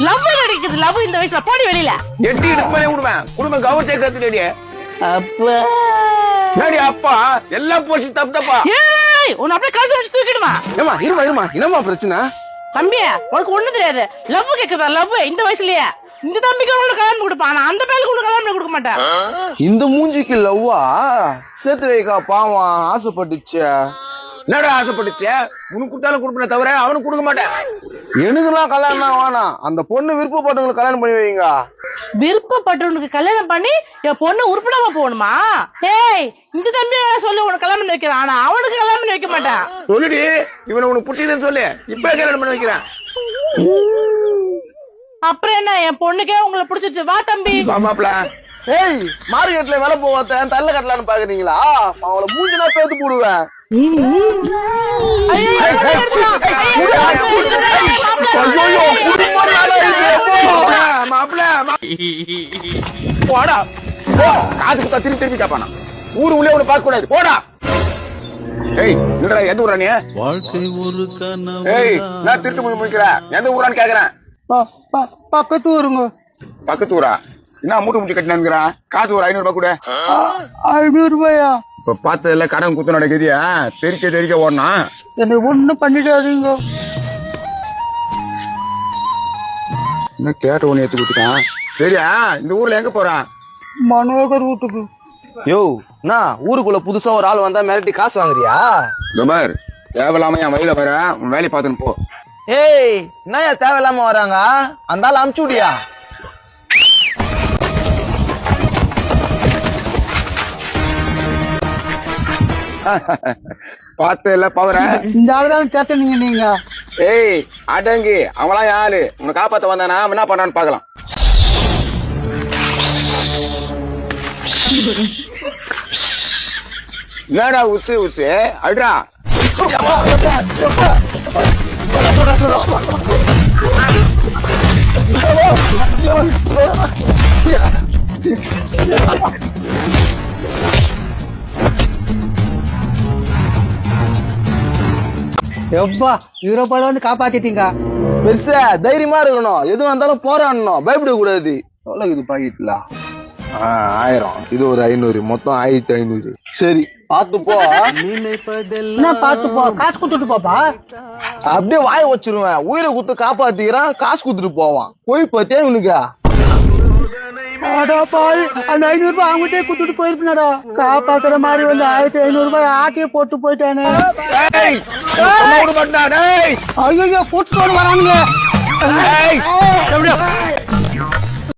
Love நடிக்குது. Love இந்த வயசுல போடி வெளியில. எட்டி இடுப்பு விடுவேன். குடும்ப கௌரவத்தை கத்துடி. அப்பா என்னடி அப்பா எல்லாம் போச்சு தப்பு தப்பா. ஏய் உன்னை அப்படியே கழுத்து வச்சு தூக்கிடுமா. ஏமா இருமா என்னம்மா பிரச்சனை? தம்பி உனக்கு ஒண்ணு தெரியாது. லவ் கேக்குதா? லவ் இந்த வயசுலயே இந்த தம்பிக்கு உனக்கு கல்யாணம் கொடுப்பான். ஆனா அந்த பேருக்கு உனக்கு கல்யாணம் கொடுக்க மாட்டேன். இந்த மூஞ்சிக்கு லவ்வா? சேர்த்து வைக்கா பாவம் ஆசைப்பட்டுச்சு. என்னடா ஆசைப்பட்டுச்சு? உனக்கு கொடுத்தாலும் கொடுப்பேன் தவிர அவனுக்கு கொடுக்க மாட்டேன். எனக்குலாம் கல்யாணம் வேணாம். அந்த பொண்ணு விருப்பப்பட்டவங்களுக்கு கல்யாணம் பண்ணி வைங்க. விருப்பப்பட்டவனுக்கு கல்யாணம் பண்ணி என் பொண்ணு உருப்படாம போகணுமா? ஏய் இந்த தம்பி சொல்லு உனக்கு கல்யாணம் பண்ணி வைக்கிறான். ஆனா அவனுக்கு கல்யாணம் பண்ணி வைக்க மாட்டேன். சொல்லுடி இவனை உனக்கு பிடிச்சதுன்னு சொல்லு. இப்ப கல்யாணம் பண்ணி வைக்கிறேன். அப்புறம் என்ன என் பொண்ணுக்கே உங்களை பிடிச்சிச்சு. வா தம்பி. மாப்பிள. ஏய் மார்க்கெட்ல வேலை போவாத தள்ள கட்டலான்னு பாக்குறீங்களா? அவளை மூஞ்சினா பேத்து போடுவேன். போடா காசு கொடுத்தா திருப்பி கேப்பானா? ஊரு உள்ளே உன்னை பார்க்க கூடாது. போடா. ஏய் என்னடா எந்த ஊரா நீ? வாழ்க்கை ஒரு கனவு. ஏய் நான் திருட்டு போய் முடிக்கிறேன். எந்த ஊரான்னு கேக்குறேன். பக்கத்து ஊருங்க. பக்கத்து ஊரா? என்ன மூட்டை முடிச்சு கட்டினாங்கிறான்? காசு ஒரு 500 ரூபாய் கூட. 500 ரூபாயா? இப்ப பார்த்ததுல கடன் குத்து நடக்குதியா? தெரிக்க ஓடனா? என்ன ஒண்ணும் பண்ணிடாதீங்க. என்ன கேட்ட ஒண்ணு ஏத்து கொடுத்துட்டான். சரியா இந்த ஊர்ல எங்க போறான்? மனோகர் வீட்டுக்கு. யோ நான் ஊருக்குள்ள புதுசா ஒரு ஆள் வந்தா மிரட்டி காசு வாங்குறியா? கமர் தேவையில்லாம என் வழியில வர. உன் வேலையை பார்த்துன்னு போ. ஏய் என்ன தேவையில்லாம வராங்க? அந்த ஆள் அமுச்சு விடியா? பார்த்ததுல பவர. இந்த ஆளுதான் கேட்டீங்க நீங்க. ஏய் அடங்கி அவளாம் யாரு? உன்னை காப்பாத்த வந்தானா என்ன பண்றான்னு பாக்கலாம். என்னடா உசு அட்ரா. எப்பா 100 ரூபாய் வந்து காப்பாத்திட்டீங்க. பெருசா தைரியமா இருக்கணும். எதுவும் வந்தாலும் போராடணும். பயப்பட கூடாது. எவ்வளவு இது பாக்கெட்ல? 1000. இது ஒரு 500. மொத்தம் 1500. சரி பாத்து போ. என்ன பாத்து போ? காசு கொடுத்துட்டு போப்பா. அப்படியே வாய வச்சிருவேன். உயிரை குத்து காப்பாத்திக்கிறான். காசு குடுத்துட்டு போவான். போய் பத்தியா இவனுக்கா? அந்த 500 ரூபாய் அவங்ககிட்டே குடுத்துட்டு போயிருப்பாடா. காப்பாத்துற மாதிரி வந்து 1500 ரூபாய் ஆட்டியே போட்டு போயிட்டானே. ஐயோ கூட்டு வரானுங்க.